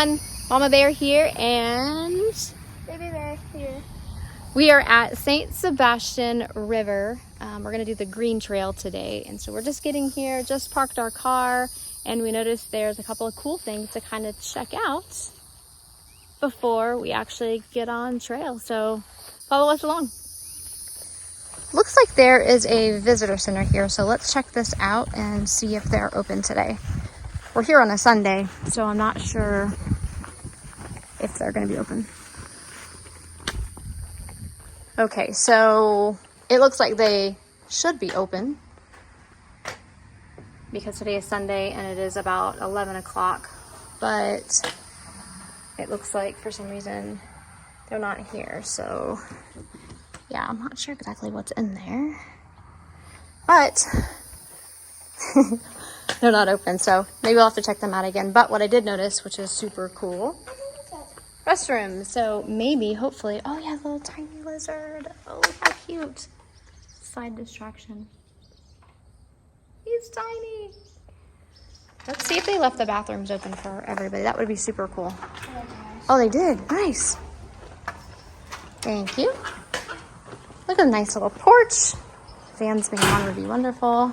everyone, Mama Bear here and Baby Bear here. We are at St. Sebastian River. We're gonna do the green trail today, and so we're just getting here, just parked our car, and we noticed there's a couple of cool things to kind of check out before we actually get on trail. So follow us along. Looks like there is a visitor center here, so let's check this out and see if they're open today. We're here on a Sunday, so I'm not sure if they're going to be open. Okay, so it looks like they should be open because today is Sunday and it is about 11 o'clock, but it looks like for some reason they're not here. So yeah, I'm not sure exactly what's in there, but they're not open, so maybe we'll have to check them out again. But what I did notice, which is super cool, restrooms. So maybe, hopefully, oh yeah, little tiny lizard. Oh, how cute. Side distraction. He's tiny. Let's see if they left the bathrooms open for everybody. That would be super cool. Oh, they did. Nice. Thank you. Look at a nice little porch. Fans being on would be wonderful.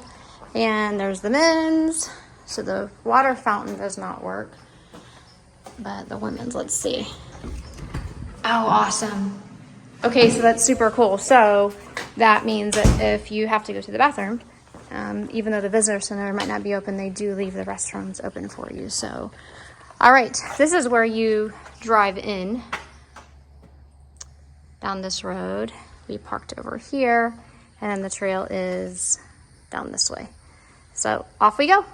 And there's the men's. So the water fountain does not work. But the women's, let's see. Oh, awesome. Okay, so that's super cool. So that means that if you have to go to the bathroom, even though the visitor center might not be open, they do leave the restrooms open for you. So, all right, this is where you drive in down this road. We parked over here, and then the trail is down this way. So off we go.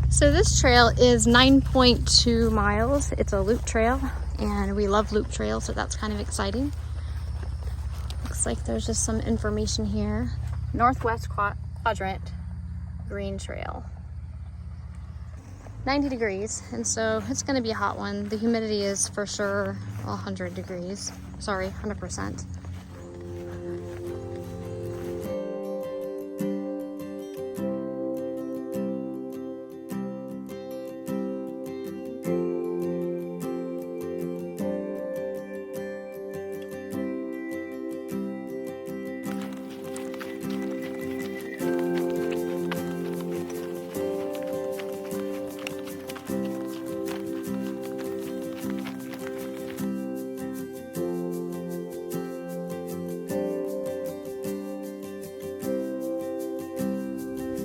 So this trail is 9.2 miles. It's a loop trail, and we love loop trails, so that's kind of exciting. Looks like there's just some information here. Northwest quadrant, green trail. 90 degrees, and so it's gonna be a hot one. The humidity is for sure 100 degrees. Sorry, 100%.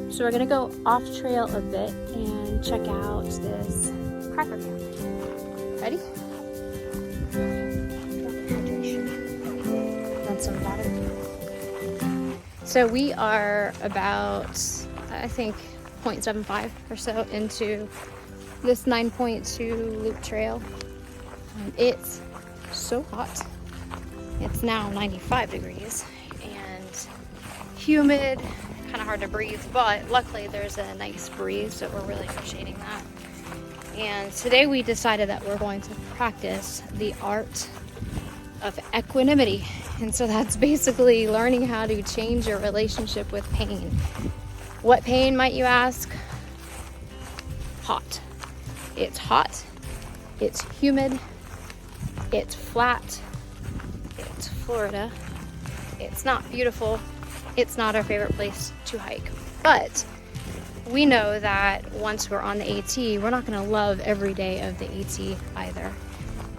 So we're gonna go off trail a bit and check out this cracker camp. Ready? Want some water? So we are about, I think, 0.75 or so into this 9.2 loop trail. It's so hot. It's now 95 degrees and humid. Kind of hard to breathe, but luckily there's a nice breeze, so we're really appreciating that. And today we decided that we're going to practice the art of equanimity, and so that's basically learning how to change your relationship with pain. What pain, might you ask? Hot. It's hot, it's humid, it's flat, it's Florida, it's not beautiful. It's not our favorite place to hike, but we know that once we're on the AT, we're not going to love every day of the AT either.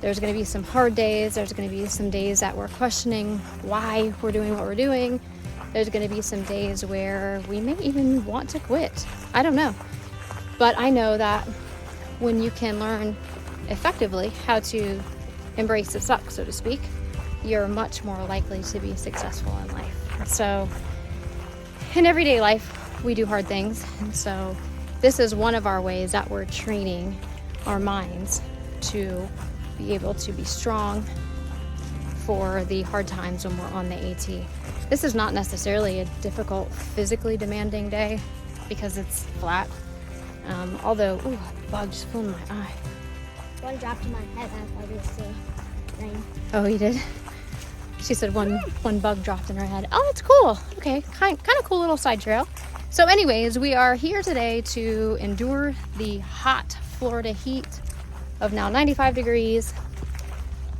There's going to be some hard days. There's going to be some days that we're questioning why we're doing what we're doing. There's going to be some days where we may even want to quit. I don't know. But I know that when you can learn effectively how to embrace the suck, so to speak, you're much more likely to be successful in life. So in everyday life, we do hard things. And so this is one of our ways that we're training our minds to be able to be strong for the hard times when we're on the AT. This is not necessarily a difficult, physically demanding day because it's flat. Although, ooh, a bug just flew in my eye. One dropped in my head after this rain. Oh, you did? She said one bug dropped in her head. Oh, that's cool. Okay, kind of cool little side trail. So anyways, we are here today to endure the hot Florida heat of now 95 degrees.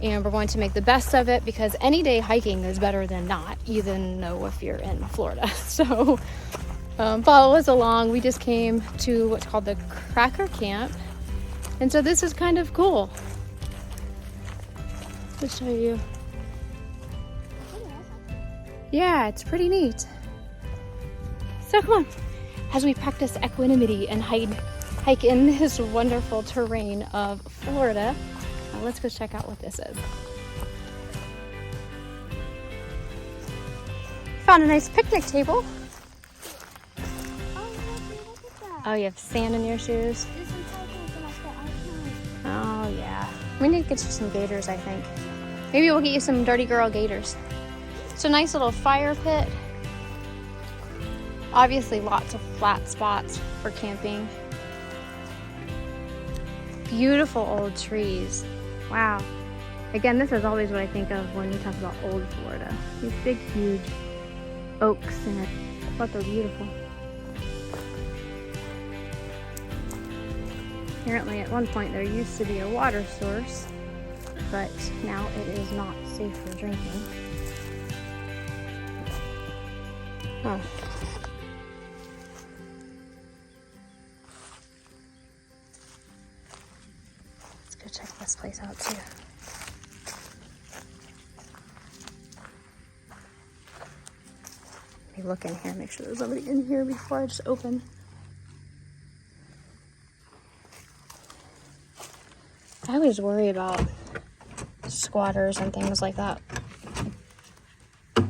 And we're going to make the best of it because any day hiking is better than not, even though if you're in Florida. So follow us along. We just came to what's called the Cracker Camp. And so this is kind of cool. Let's show you. Yeah, it's pretty neat. So come on, as we practice equanimity and hike in this wonderful terrain of Florida. Now let's go check out what this is. Found a nice picnic table. Oh, you have sand in your shoes? Oh, yeah. We need to get you some gaiters, I think. Maybe we'll get you some dirty girl gaiters. It's a nice little fire pit. Obviously, lots of flat spots for camping. Beautiful old trees. Wow. Again, this is always what I think of when we talk about old Florida. These big, huge oaks in it. But they're beautiful. Apparently, at one point, there used to be a water source, but now it is not safe for drinking. Oh. Let's go check this place out too. Let me look in here, make sure there's nobody in here before I just open. I always worry about squatters and things like that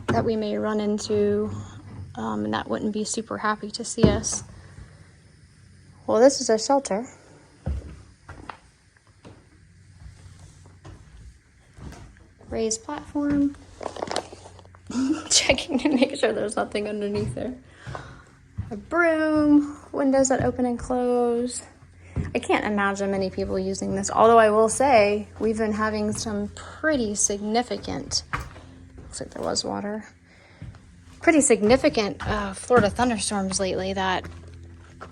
that we may run into, and that wouldn't be super happy to see us. Well, this is a shelter. Raised platform. Checking to make sure there's nothing underneath there. A broom, windows that open and close. I can't imagine many people using this, although I will say we've been having some pretty significant, looks like there was water, pretty significant Florida thunderstorms lately that,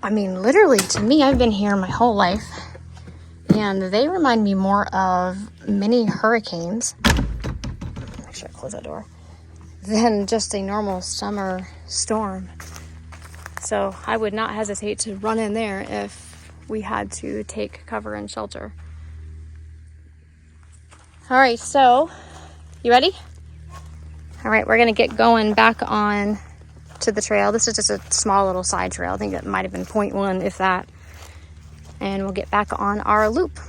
I mean, literally to me, I've been here my whole life, and they remind me more of mini hurricanes, make sure I close that door, than just a normal summer storm. So I would not hesitate to run in there if we had to take cover and shelter. All right, so you ready? All right, we're gonna get going back on to the trail. This is just a small little side trail. I think it might have been 0.1, if that. And we'll get back on our loop.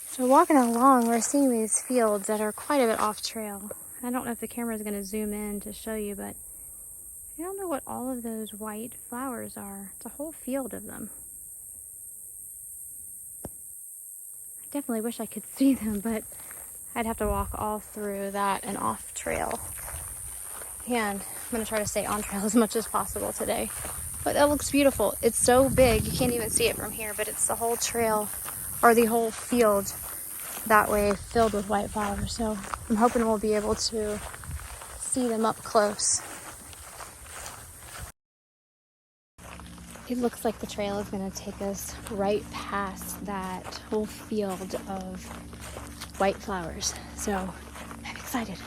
So walking along, we're seeing these fields that are quite a bit off trail. I don't know if the camera is gonna zoom in to show you, but I don't know what all of those white flowers are. It's a whole field of them. I definitely wish I could see them, but I'd have to walk all through that and off trail. And I'm gonna try to stay on trail as much as possible today. But that looks beautiful. It's so big, you can't even see it from here, but it's the whole trail, or the whole field that way, filled with white flowers. So I'm hoping we'll be able to see them up close. It looks like the trail is going to take us right past that whole field of white flowers. So I'm excited.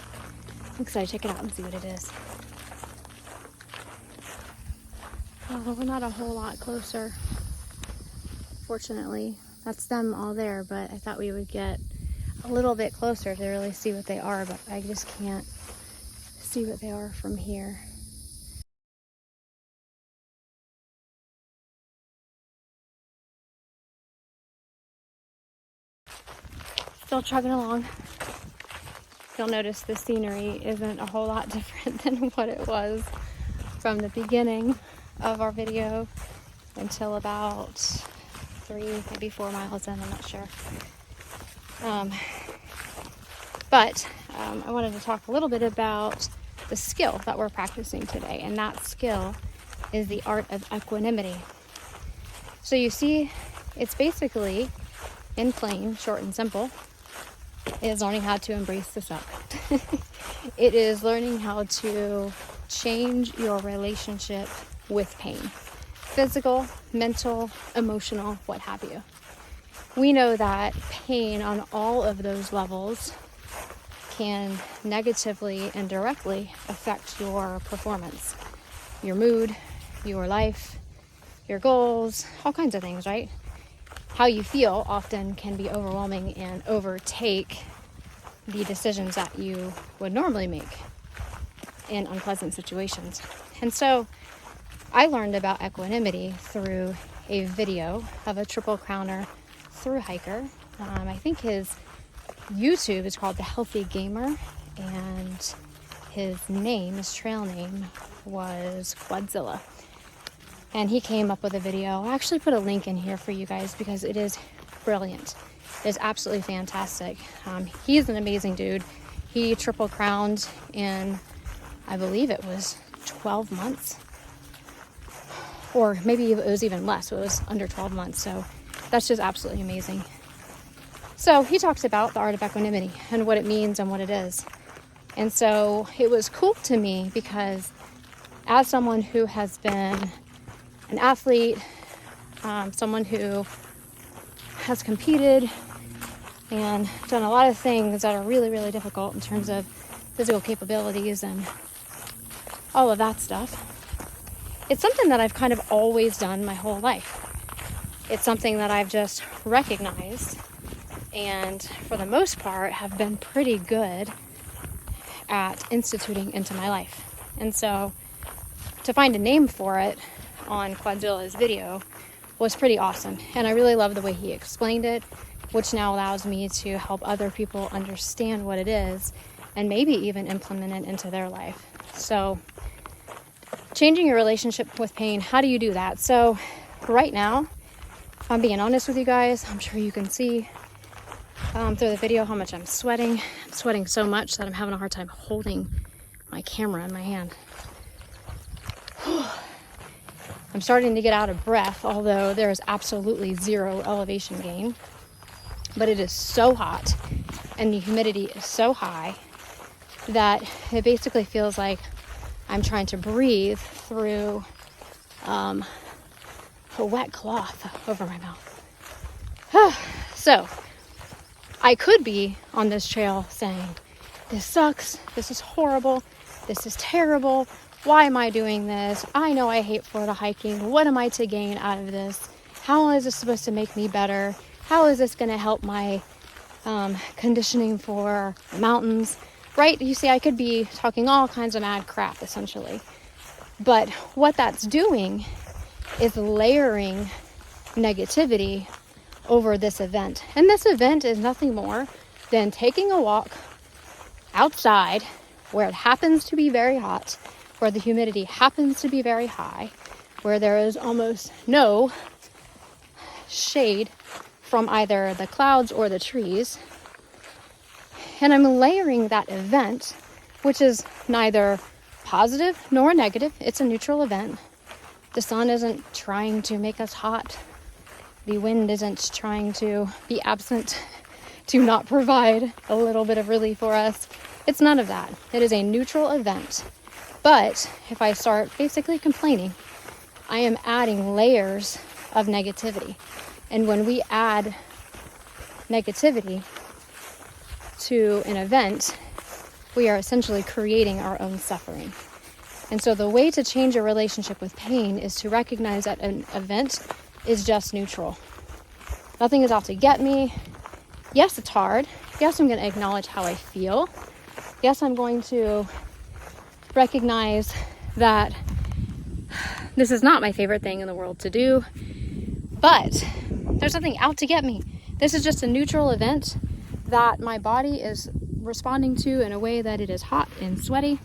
I'm excited to check it out and see what it is. Oh, we're not a whole lot closer, fortunately. That's them all there, but I thought we would get a little bit closer to really see what they are, but I just can't see what they are from here. Still trucking along. You'll notice the scenery isn't a whole lot different than what it was from the beginning of our video until about 3, maybe 4 miles in, I'm not sure. But I wanted to talk a little bit about the skill that we're practicing today, and that skill is the art of equanimity. So you see, it's basically, in plain, short and simple, is learning how to embrace the suck. It is learning how to change your relationship with pain. Physical, mental, emotional, what have you. We know that pain on all of those levels can negatively and directly affect your performance, your mood, your life, your goals, all kinds of things, right? How you feel often can be overwhelming and overtake the decisions that you would normally make in unpleasant situations. And so I learned about equanimity through a video of a triple crowner through hiker. I think his YouTube is called The Healthy Gamer, and his trail name was Quadzilla. And he came up with a video. I actually put a link in here for you guys because it is brilliant. It is absolutely fantastic. He's an amazing dude. He triple crowned in, I believe it was 12 months. Or maybe it was even less. It was under 12 months. So that's just absolutely amazing. So he talks about the art of equanimity and what it means and what it is. And so it was cool to me because as someone who has been an athlete, someone who has competed and done a lot of things that are really, really difficult in terms of physical capabilities and all of that stuff, it's something that I've kind of always done my whole life. It's something that I've just recognized and for the most part have been pretty good at instituting into my life. And so to find a name for it on Quadzilla's video was pretty awesome. And I really love the way he explained it, which now allows me to help other people understand what it is and maybe even implement it into their life. So changing your relationship with pain, how do you do that? So right now, if I'm being honest with you guys, I'm sure you can see through the video how much I'm sweating. I'm sweating so much that I'm having a hard time holding my camera in my hand. I'm starting to get out of breath, although there is absolutely zero elevation gain. But it is so hot and the humidity is so high that it basically feels like I'm trying to breathe through a wet cloth over my mouth. So I could be on this trail saying, this sucks, this is horrible, this is terrible, why am I doing this? I know I hate Florida hiking. What am I to gain out of this? How is this supposed to make me better? How is this going to help my conditioning for mountains? Right? You see, I could be talking all kinds of mad crap, essentially. But what that's doing is layering negativity over this event. And this event is nothing more than taking a walk outside where it happens to be very hot, where the humidity happens to be very high, where there is almost no shade from either the clouds or the trees. And I'm layering that event, which is neither positive nor negative. It's a neutral event. The sun isn't trying to make us hot. The wind isn't trying to be absent to not provide a little bit of relief for us. It's none of that. It is a neutral event. But if I start basically complaining, I am adding layers of negativity. And when we add negativity to an event, we are essentially creating our own suffering. And so the way to change your relationship with pain is to recognize that an event is just neutral. Nothing is out to get me. Yes, it's hard. Yes, I'm going to acknowledge how I feel. Yes, I'm going to recognize that this is not my favorite thing in the world to do, but there's nothing out to get me. This is just a neutral event that my body is responding to in a way that it is hot and sweaty,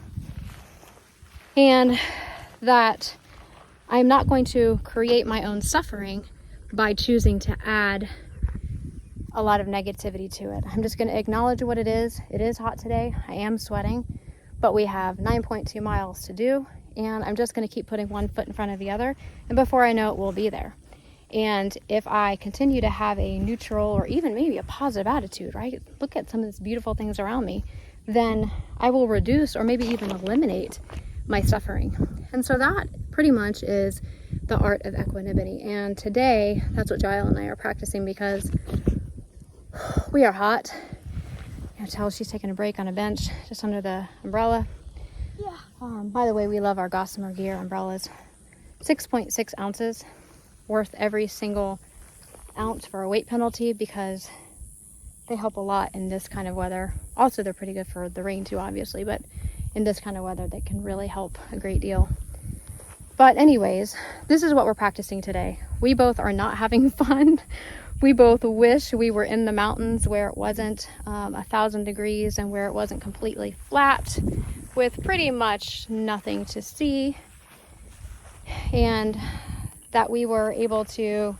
and that I'm not going to create my own suffering by choosing to add a lot of negativity to it. I'm just going to acknowledge what it is. It is hot today. I am sweating, but we have 9.2 miles to do, and I'm just going to keep putting one foot in front of the other, and before I know it, we'll be there. And if I continue to have a neutral or even maybe a positive attitude, right? Look at some of these beautiful things around me, then I will reduce or maybe even eliminate my suffering. And so that pretty much is the art of equanimity. And today, that's what Jael and I are practicing, because we are hot. You can tell she's taking a break on a bench just under the umbrella. Yeah. By the way, we love our Gossamer Gear umbrellas. 6.6 ounces, worth every single ounce for a weight penalty, because they help a lot in this kind of weather. Also, they're pretty good for the rain too, obviously, but in this kind of weather, they can really help a great deal. But anyways, this is what we're practicing today. We both are not having fun. We both wish we were in the mountains where it wasn't 1,000 degrees and where it wasn't completely flat with pretty much nothing to see, and that we were able to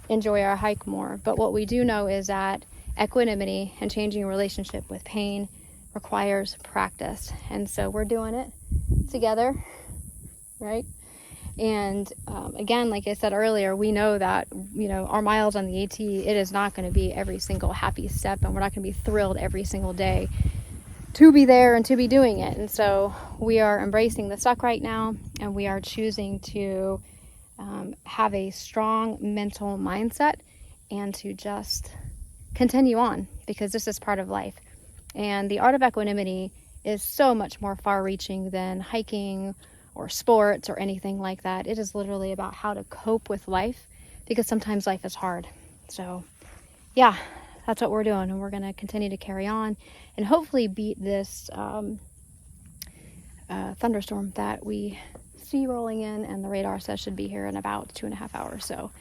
enjoy our hike more. But what we do know is that equanimity and changing your relationship with pain requires practice. And so we're doing it together, right? And again, like I said earlier, we know that, our miles on the AT, it is not going to be every single happy step, and we're not going to be thrilled every single day to be there and to be doing it. And so we are embracing the suck right now, and we are choosing to have a strong mental mindset and to just continue on, because this is part of life. And the art of equanimity is so much more far-reaching than hiking or sports or anything like that. It is literally about how to cope with life, because sometimes life is hard. So yeah, that's what we're doing, and we're going to continue to carry on and hopefully beat this thunderstorm that we see rolling in, and the radar says should be here in about 2.5 hours. So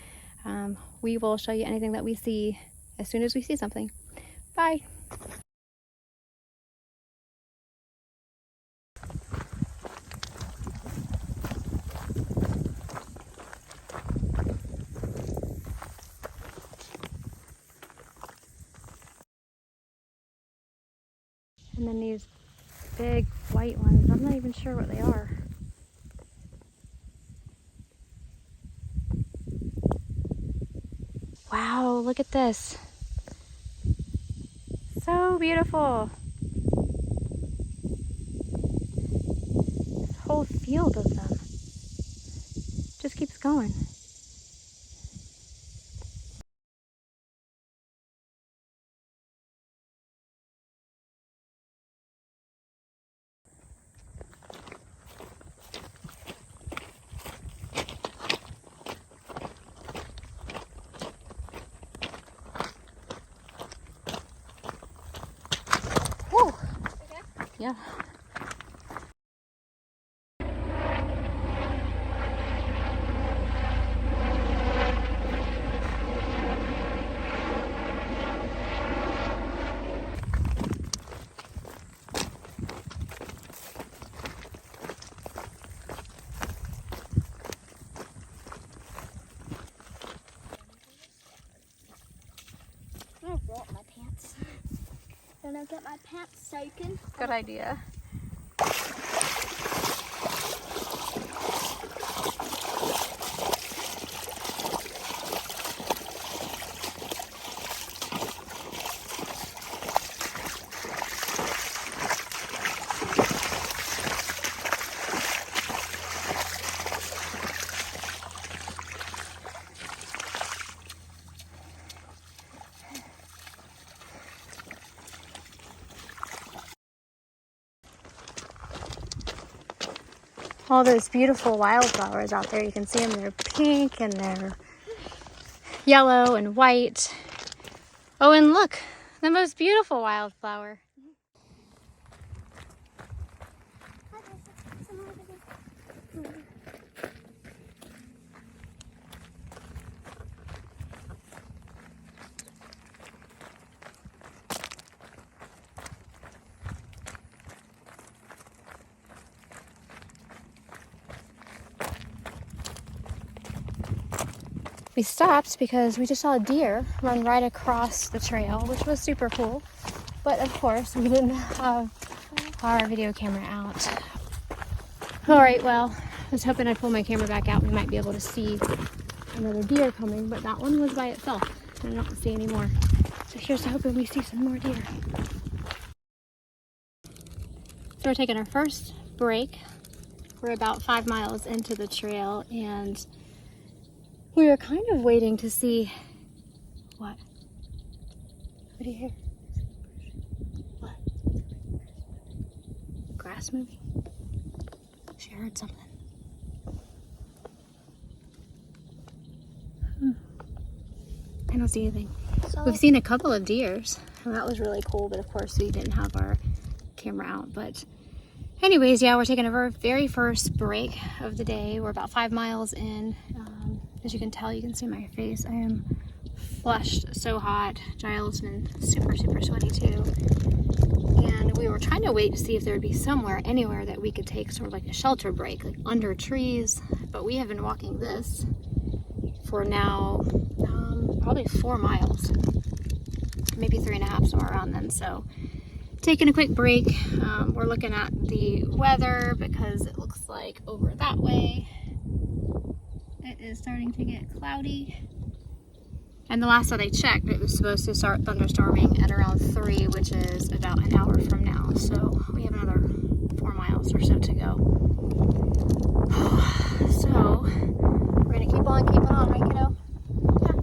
we will show you anything that we see as soon as we see something. Bye. And then these big white ones, I'm not even sure what they are. Wow, look at this. So beautiful. This whole field of them just keeps going. Woo! Yeah. I brought my pants. Then I'll get my pants soaking. Good idea. All those beautiful wildflowers out there. You can see them. They're pink and they're yellow and white. Oh, and look, the most beautiful wildflower. We stopped because we just saw a deer run right across the trail, which was super cool. But of course, we didn't have our video camera out. All right, well, I was hoping I'd pull my camera back out. We might be able to see another deer coming, but that one was by itself. I don't see any more. So here's to hoping we see some more deer. So we're taking our first break We're about 5 miles into the trail, and we are kind of waiting to see what? What do you hear? What? Grass moving? She heard something. I don't see anything. So, We've seen a couple of deers, and that was really cool, but of course we didn't have our camera out. But anyways, yeah, we're taking our very first break of the day. We're about 5 miles in. As you can tell, you can see my face. I am flushed, so hot. Giles has been super, super sweaty too. And we were trying to wait to see if there would be somewhere, anywhere that we could take sort of like a shelter break, like under trees. But we have been walking this for now probably 4 miles, maybe 3.5, somewhere around then. So taking a quick break. We're looking at the weather because it looks like over that way it is starting to get cloudy. And the last that I checked, it was supposed to start thunderstorming at around 3, which is about an hour from now. So we have another 4 miles or so to go. So we're gonna keep on keeping on, right, kiddo? Yeah.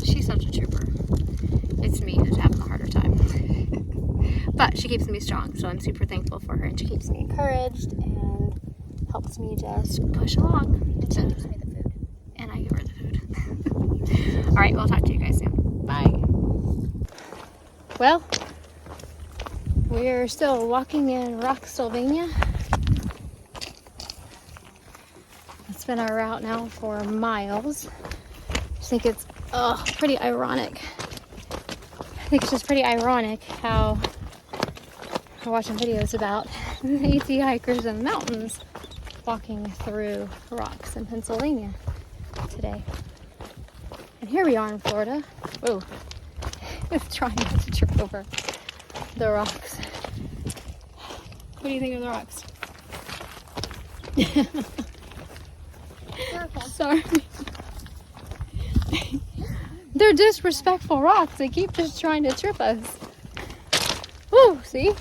She's such a trooper. It's me who's having a harder time. But she keeps me strong, so I'm super thankful for her, and she keeps me encouraged and helps me just push along. and she gives me the food. And I give her the food. All right, we'll talk to you guys soon. Bye. Well, we're still walking in Rocksylvania. It's been our route now for miles. I think it's pretty ironic. I think it's just pretty ironic how we're watching videos about AT hikers in the mountains walking through rocks in Pennsylvania today. And here we are in Florida. Whoa. It's trying not to trip over the rocks. What do you think of the rocks? Okay. Sorry. They're disrespectful rocks. They keep just trying to trip us. Woo, see?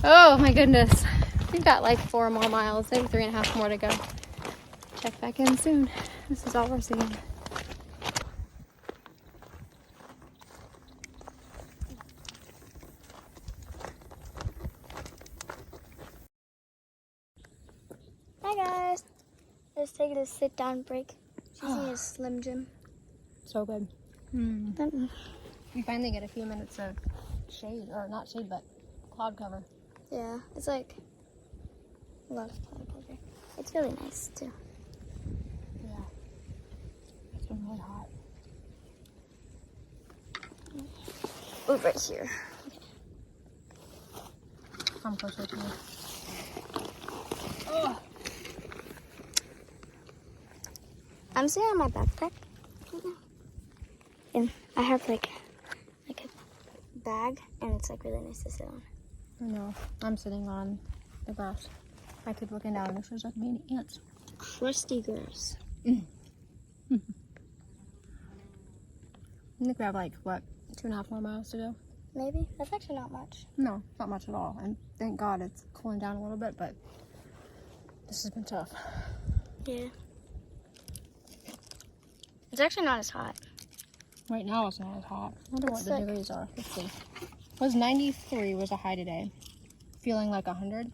Oh my goodness. We've got like 4 more miles, maybe 3.5 more to go. Check back in soon. This is all we're seeing. Hi guys. Just taking a sit down break. She's in a Slim Jim. So good. We finally get a few minutes of shade, or not shade, but cloud cover. Yeah, it's like a lot of cloud cover. It's really nice too. Yeah. It's been really hot. Oh, right here. Come closer to me. I'm sitting on my backpack right now. And I have like a bag, and it's like really nice to sit on. I know. I'm sitting on the grass. I keep looking down and there's like many ants. Crusty grass. I think we have like, what, 2.5 more miles to go? Maybe. That's actually not much. No, not much at all. And thank God it's cooling down a little bit, but this has been tough. Yeah. It's actually not as hot. Right now it's not as hot. I wonder what It's the like- degrees are. Let's see. It was 93 was a high today. Feeling like 100.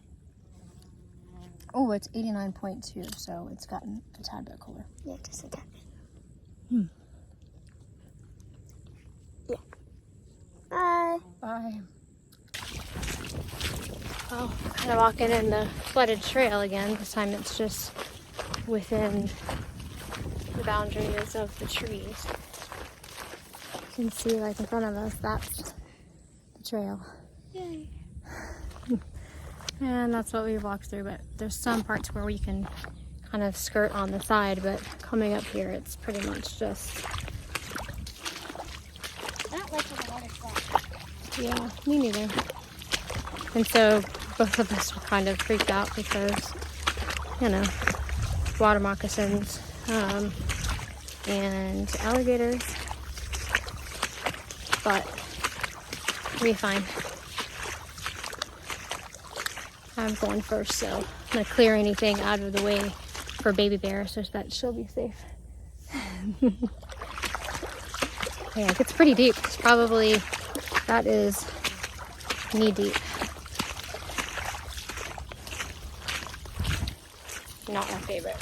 Oh, it's 89.2, so it's gotten a tad bit cooler. Yeah, just a tad bit. Yeah. Bye. Bye. Well, kind of walking in the flooded trail again. This time it's just within the boundaries of the trees. You can see right in front of us, that's the trail. Yay. And that's what we walked through, but there's some parts where we can kind of skirt on the side, but coming up here, it's pretty much just... I don't like the water flat. Yeah, me neither. And so both of us were kind of freaked out because, you know, water moccasins and alligators. But we'll be fine. I'm going first, so I'm gonna clear anything out of the way for Baby Bear so that she'll be safe. Yeah, it gets pretty deep. It's probably, that is knee deep. Not my favorite.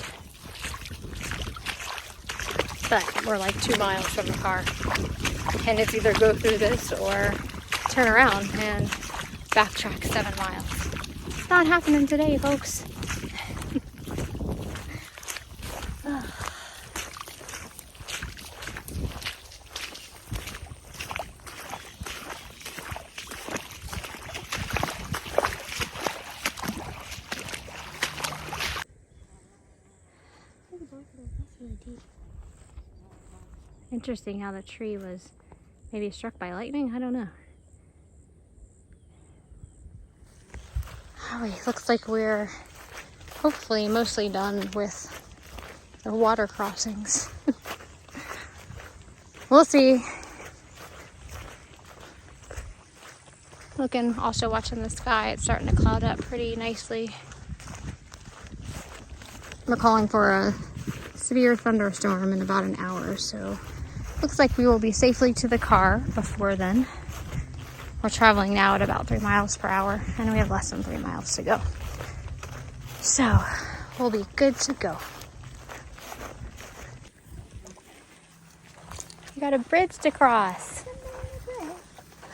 But we're like 2 miles from the car. And it's either go through this or turn around and backtrack 7 miles. It's not happening today, folks. Interesting how the tree was maybe struck by lightning. I don't know. Oh, it looks like we're hopefully mostly done with the water crossings. We'll see. Looking, also watching the sky. It's starting to cloud up pretty nicely. We're calling for a severe thunderstorm in about an hour, so looks like we will be safely to the car before then. We're traveling now at about 3 miles per hour, and we have less than 3 miles to go. So we'll be good to go. We got a bridge to cross.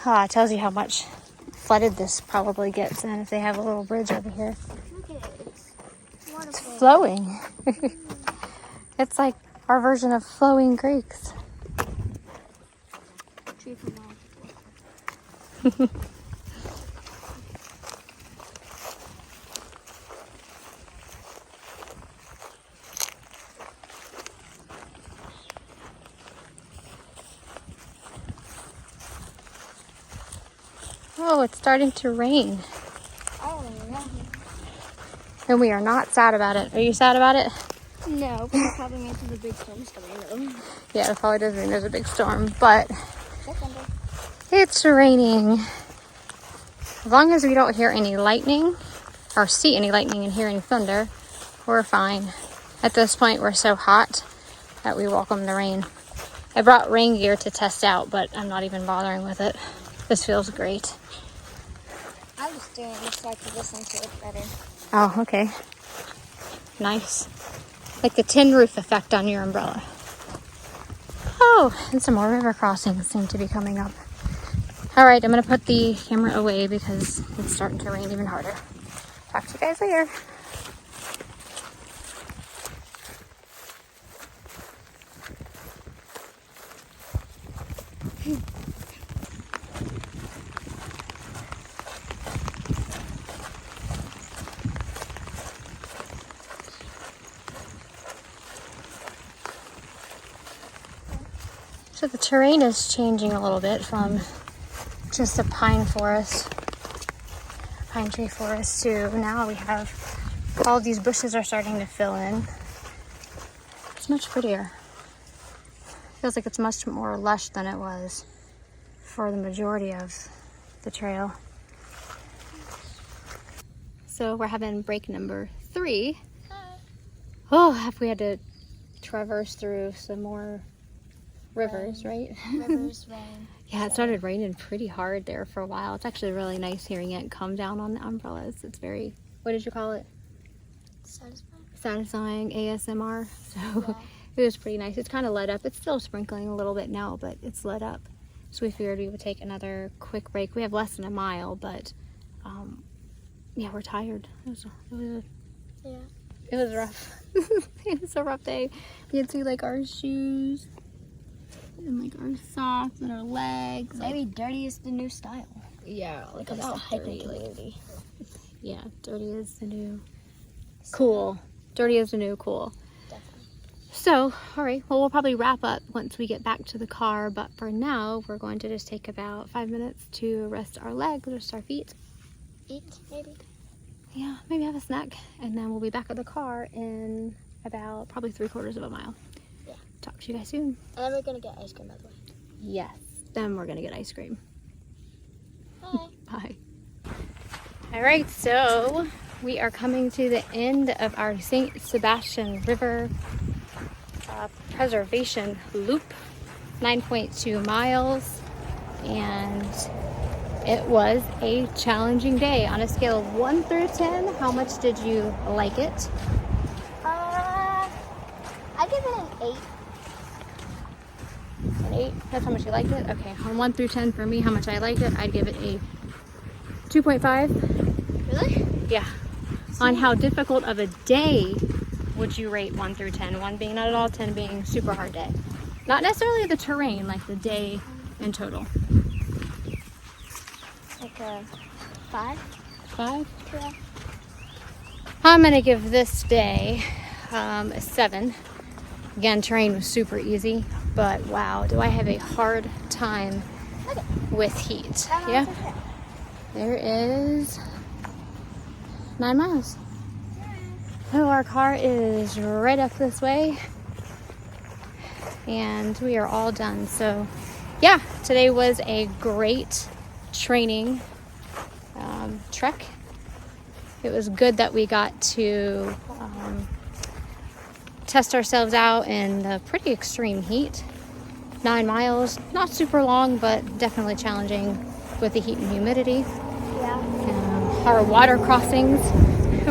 Ah, it tells you how much flooded this probably gets, and if they have a little bridge over here. Look at it. It's flowing. It's like our version of flowing creeks. Tree from Wildflowers. Oh, it's starting to rain. Oh, no. And we are not sad about it. Are you sad about it? No, but it probably means there's a big storm coming. Yeah, it probably does mean there's a big storm, but That's under. it's raining. As long as we don't hear any lightning or see any lightning and hear any thunder, we're fine. At this point, we're so hot that we welcome the rain. I brought rain gear to test out, but I'm not even bothering with it. This feels great. I'm just doing this so I can listen to it better. Oh, okay. Nice. Like the tin roof effect on your umbrella. Oh, and some more river crossings seem to be coming up. All right, I'm going to put the camera away because it's starting to rain even harder. Talk to you guys later. So the terrain is changing a little bit from just a pine tree forest to now we have all these bushes are starting to fill in. It's much prettier. Feels like it's much more lush than it was for the majority of the trail. So we're having break number 3. Oh, have we had to traverse through some more rivers, right? Rivers, rain. Yeah, it started raining pretty hard there for a while. It's actually really nice hearing it come down on the umbrellas. It's very, what did you call it? Satisfying ASMR. So Yeah. It was pretty nice. It's kind of let up. It's still sprinkling a little bit now, but it's let up. So we figured we would take another quick break. We have less than a mile, but yeah, we're tired. It was rough. It was a rough day. You can see like our shoes and like our socks and our legs. Maybe dirty is the new style. Yeah, Like about the hiking community. Yeah, dirty is the new cool. Dirty is the new cool. Definitely. So, all right, well, we'll probably wrap up once we get back to the car, but for now, we're going to just take about 5 minutes to rest our legs, rest our feet. Eat, maybe. Yeah, maybe have a snack, and then we'll be back at the car in about probably 3/4 of a mile. Yeah. Talk to you guys soon. And then we're gonna get ice cream, by the way. Yes, then we're gonna get ice cream. Bye. Bye. All right, so we are coming to the end of our St. Sebastian River preservation loop, 9.2 miles, and it was a challenging day. On a scale of 1 through 10, how much did you like it? I give it an 8. An 8? That's how much you liked it? Okay, on 1 through 10 for me, how much I liked it, I'd give it a 2.5. Really? Yeah. On how difficult of a day would you rate 1 through 10? 1 being not at all, 10 being super hard day. Not necessarily the terrain, like the day in total. Like a 5? 5? Yeah. I'm gonna give this day a 7. Again, terrain was super easy, but wow, do I have a hard time with heat. Yeah. There is 9 miles. So our car is right up this way and we are all done. So yeah, today was a great training trek. It was good that we got to test ourselves out in the pretty extreme heat. 9 miles, not super long, but definitely challenging with the heat and humidity. Yeah. Our water crossings,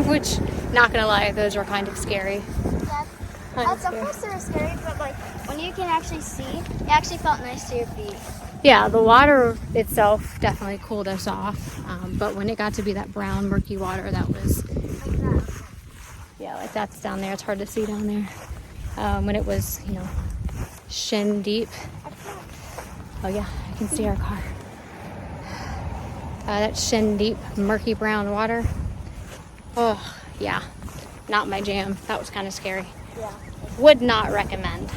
which, not gonna lie, those were kind of scary. Yeah. Of course they were scary, but like when you can actually see, it actually felt nice to your feet. Yeah, the water itself definitely cooled us off, but when it got to be that brown, murky water, that was, yeah, like that's down there. It's hard to see down there. When it was, you know, shin deep. Oh yeah, I can see our car. That shin deep, murky brown water. Oh yeah, not my jam. That was kind of scary. Yeah. Would not recommend.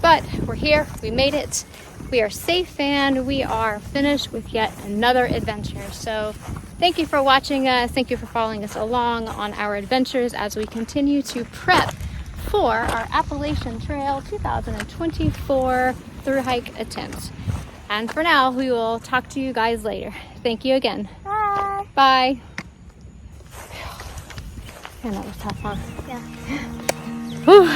But we're here, we made it. We are safe and we are finished with yet another adventure. So thank you for watching us. Thank you for following us along on our adventures as we continue to prep for our Appalachian Trail 2024 through hike attempt. And for now, we will talk to you guys later. Thank you again. Bye. Bye. Man, that was tough, huh? Yeah. Whew.